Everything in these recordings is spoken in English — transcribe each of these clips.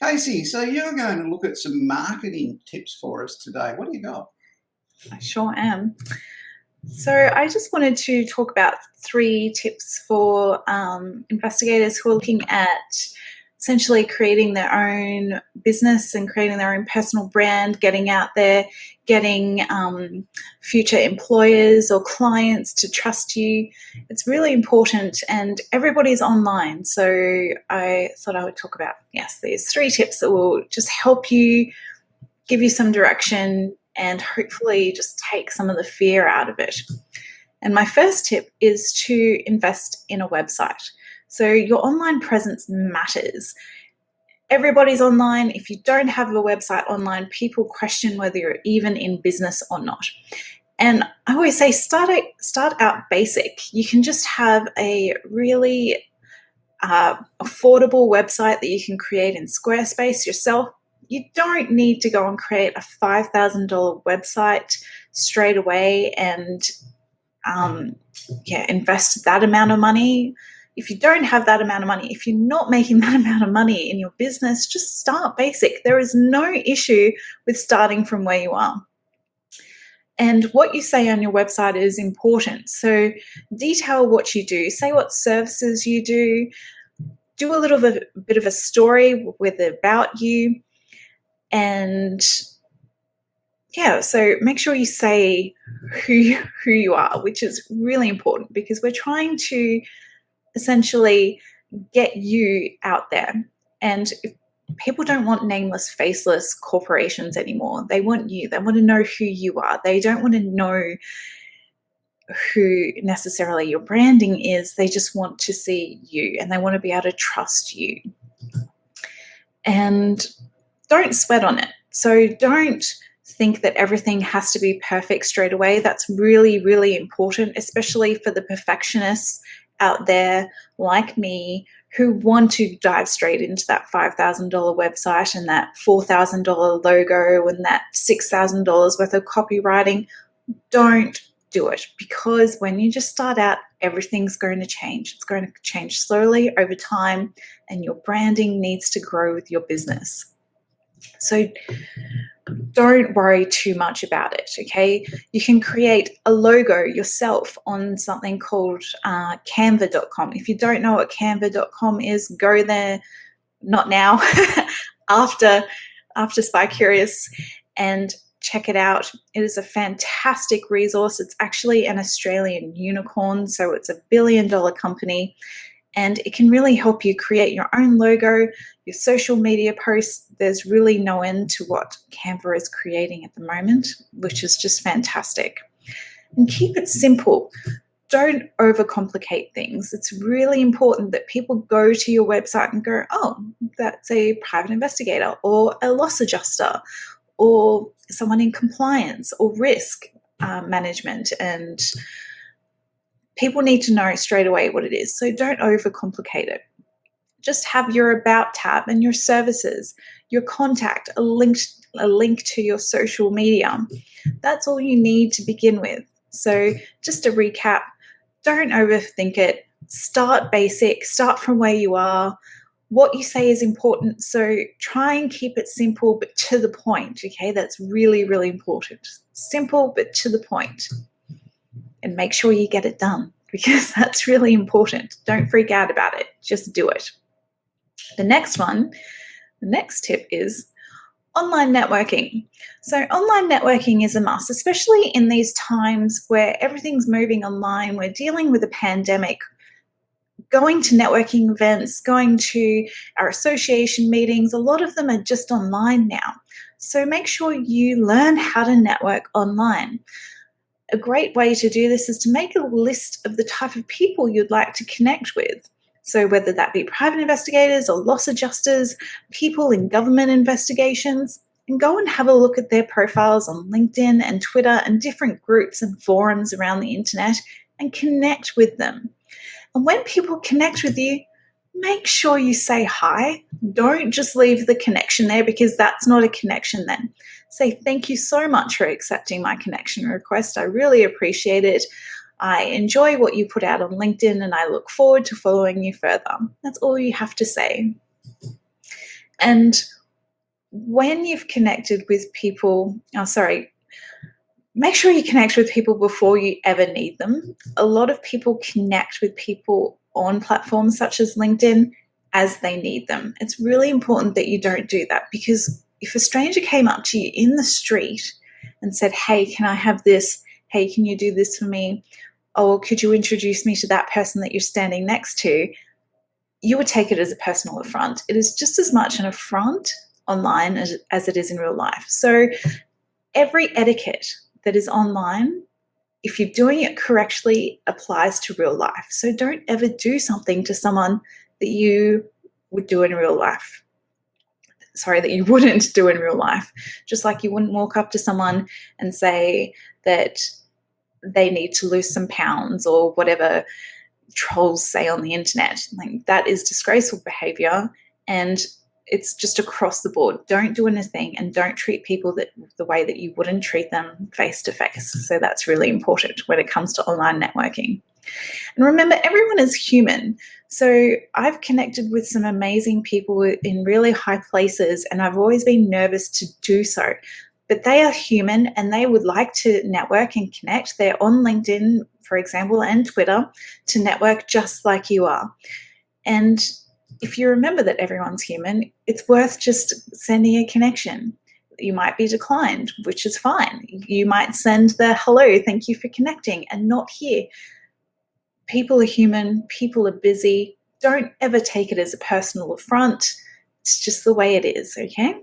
Casey, so you're going to look at some marketing tips for us today. What do you got? I sure am. So I just wanted to talk about 3 tips for investigators who are looking at essentially creating their own business and creating their own personal brand, getting out there, getting future employers or clients to trust you. It's really important, and everybody's online. So I thought I would talk about, these 3 tips that will just help you, give you some direction, and hopefully just take some of the fear out of it. And my first tip is to invest in a website. So your online presence matters. Everybody's online. If you don't have a website online, people question whether you're even in business or not. And I always say start out basic. You can just have a really affordable website that you can create in Squarespace yourself. You don't need to go and create a $5,000 website straight away and invest that amount of money. If you don't have that amount of money, if you're not making that amount of money in your business, just start basic. There is no issue with starting from where you are. And what you say on your website is important. So detail what you do, say what services you do a little bit of a story with about you. And so make sure you say who you are, which is really important because we're trying to essentially get you out there. And people don't want nameless, faceless corporations anymore. They want you. They want to know who you are. They don't want to know who necessarily your branding is. They just want to see you, and they want to be able to trust you. And don't sweat on it. So don't think that everything has to be perfect straight away. That's really, really important, especially for the perfectionists out there like me who want to dive straight into that $5,000 website and that $4,000 logo and that $6,000 worth of copywriting. Don't do it, because when you just start out, everything's going to change. It's going to change slowly over time, and your branding needs to grow with your business. So don't worry too much about it, okay? You can create a logo yourself on something called canva.com. If you don't know what canva.com is, go there, not now, after Spy Curious, and check it out. It is a fantastic resource. It's actually an Australian unicorn, so it's $1 billion company. And it can really help you create your own logo, your social media posts. There's really no end to what Canva is creating at the moment, which is just fantastic. And keep it simple. Don't overcomplicate things. It's really important that people go to your website and go, oh, that's a private investigator or a loss adjuster or someone in compliance or risk management, and people need to know straight away what it is. So don't overcomplicate it. Just have your About tab and your services, your contact, a link to your social media. That's all you need to begin with. So just to recap, don't overthink it. Start basic. Start from where you are. What you say is important. So try and keep it simple but to the point. Okay, that's really, really important. Simple but to the point. And make sure you get it done, because that's really important. Don't freak out about it. Just do it. The next tip is online networking. So online networking is a must, especially in these times where everything's moving online. We're dealing with a pandemic. Going to networking events, going to our association meetings, a lot of them are just online now. So make sure you learn how to network online. A great way to do this is to make a list of the type of people you'd like to connect with. So whether that be private investigators or loss adjusters, people in government investigations, and go and have a look at their profiles on LinkedIn and Twitter and different groups and forums around the internet and connect with them. And when people connect with you, make sure you say hi. Don't just leave the connection there, because that's not a connection then. Say, thank you so much for accepting my connection request. I really appreciate it. I enjoy what you put out on LinkedIn and I look forward to following you further. That's all you have to say. And when you've connected with people, make sure you connect with people before you ever need them. A lot of people connect with people on platforms such as LinkedIn as they need them. It's really important that you don't do that, because if a stranger came up to you in the street and said, hey, can I have this? Hey, can you do this for me? Oh, could you introduce me to that person that you're standing next to? You would take it as a personal affront. It is just as much an affront online as it is in real life. So every etiquette that is online, if you're doing it correctly, applies to real life. So don't ever do something to someone that you would do in real life. That you wouldn't do in real life. Just like you wouldn't walk up to someone and say that they need to lose some pounds, or whatever trolls say on the internet. Like, that is disgraceful behavior, and it's just across the board. Don't do anything, and don't treat people the way that you wouldn't treat them face to face. So that's really important when it comes to online networking. And remember, everyone is human. So I've connected with some amazing people in really high places, and I've always been nervous to do so. But they are human, and they would like to network and connect. They're on LinkedIn, for example, and Twitter to network just like you are. And if you remember that everyone's human, it's worth just sending a connection. You might be declined, which is fine. You might send the hello, thank you for connecting, and not here. People are human. People are busy. Don't ever take it as a personal affront. It's just the way it is, okay?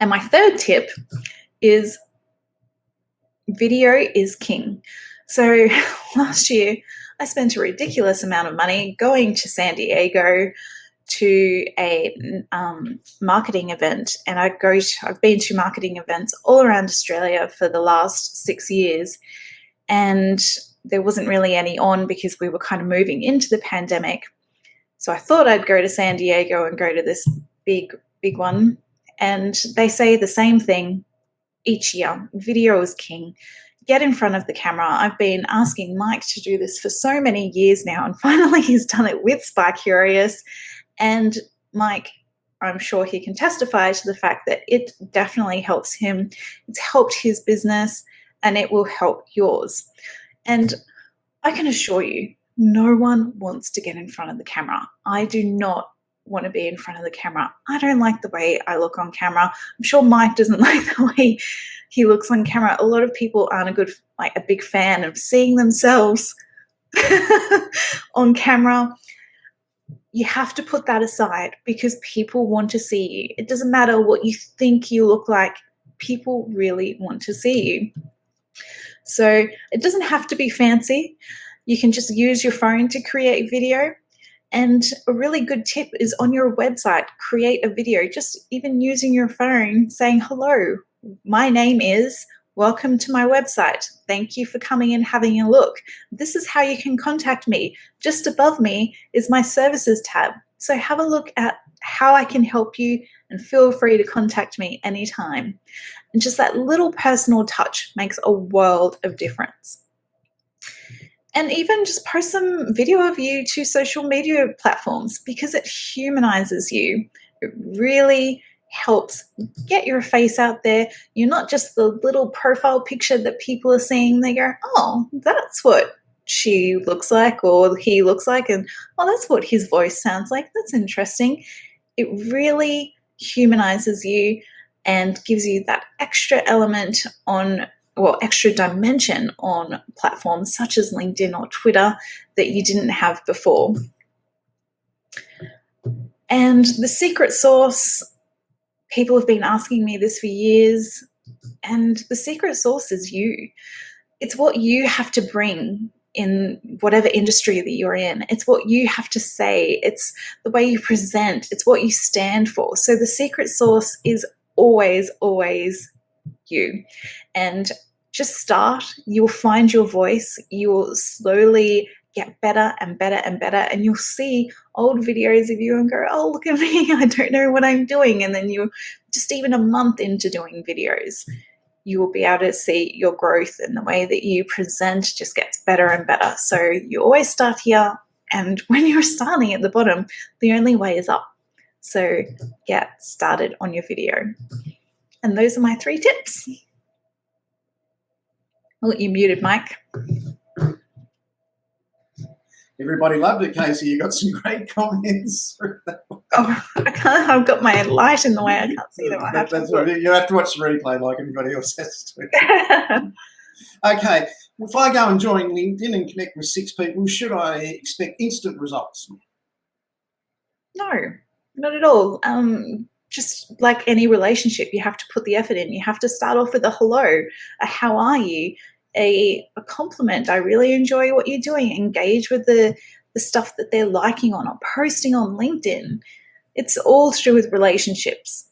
And my third tip is video is king. So last year, I spent a ridiculous amount of money going to San Diego to a marketing event. And I've been to marketing events all around Australia for the last 6 years. And there wasn't really any on because we were kind of moving into the pandemic. So I thought I'd go to San Diego and go to this big one. And they say the same thing each year. Video is king. Get in front of the camera. I've been asking Mike to do this for so many years now, and finally he's done it with Spy Curious. And Mike, I'm sure he can testify to the fact that it definitely helps him. It's helped his business, and it will help yours. And I can assure you, no one wants to get in front of the camera. I do not want to be in front of the camera. I don't like the way I look on camera. I'm sure Mike doesn't like the way he looks on camera. A lot of people aren't a big fan of seeing themselves on camera. You have to put that aside, because people want to see you. It doesn't matter what you think you look like. People really want to see you. So it doesn't have to be fancy. You can just use your phone to create video. And a really good tip is, on your website, create a video, just even using your phone, saying, hello, my name is, welcome to my website. Thank you for coming and having a look. This is how you can contact me. Just above me is my services tab. So have a look at how I can help you, and feel free to contact me anytime. And just that little personal touch makes a world of difference. And even just post some video of you to social media platforms, because it humanizes you. It really helps get your face out there. You're not just the little profile picture that people are seeing. They go, oh, that's what she looks like, or he looks like, and oh, that's what his voice sounds like. That's interesting. It really humanizes you and gives you that extra element extra dimension on platforms such as LinkedIn or Twitter that you didn't have before. And the secret sauce, people have been asking me this for years, and the secret sauce is you. It's what you have to bring in whatever industry that you're in. It's what you have to say. It's the way you present. It's what you stand for. So the secret sauce is always, always you. And just start. You'll find your voice. You will slowly get better and better and better. And you'll see old videos of you and go, oh, look at me. I don't know what I'm doing. And then you just even a month into doing videos, you will be able to see your growth, and the way that you present just gets better and better. So you always start here. And when you're starting at the bottom, the only way is up. So get started on your video. And those are my 3 tips. Oh, you muted, Mike. Everybody loved it, Casey. You got some great comments. Oh, I can't. I've got my light in the way. I can't see them. That's what you have to watch the replay like everybody else has to. Okay, if I go and join LinkedIn and connect with 6 people, should I expect instant results? No, not at all. Just like any relationship, you have to put the effort in. You have to start off with a hello, a how are you, a compliment. I really enjoy what you're doing. Engage with the stuff that they're liking on or posting on LinkedIn. It's all to do with relationships.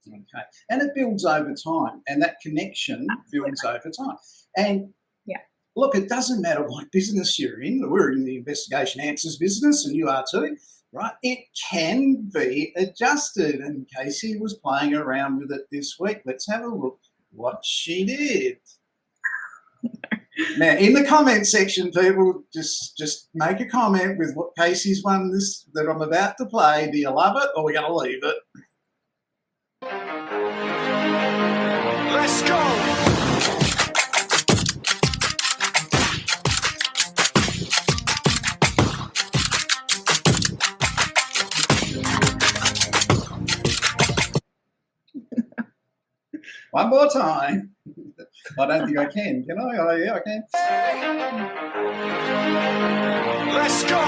Okay, and it builds over time, and that connection builds over time. And yeah, look, it doesn't matter what business you're in. We're in the investigation answers business, and you are too, right? It can be adjusted, and Casey was playing around with it this week. Let's have a look what she did. Now, in the comment section, people just make a comment with what Casey's one that I'm about to play. Do you love it, or we're going to leave it? Let's go. One more time. I don't think I can. Can I? Oh, yeah, I can. Let's go.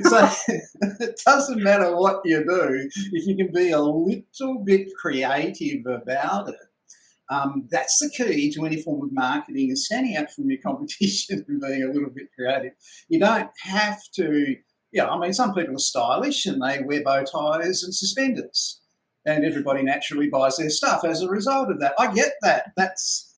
So it doesn't matter what you do, if you can be a little bit creative about it. That's the key to any form of marketing, is standing out from your competition and being a little bit creative. You don't have to, I mean, some people are stylish and they wear bow ties and suspenders, and everybody naturally buys their stuff as a result of that. I get that. That's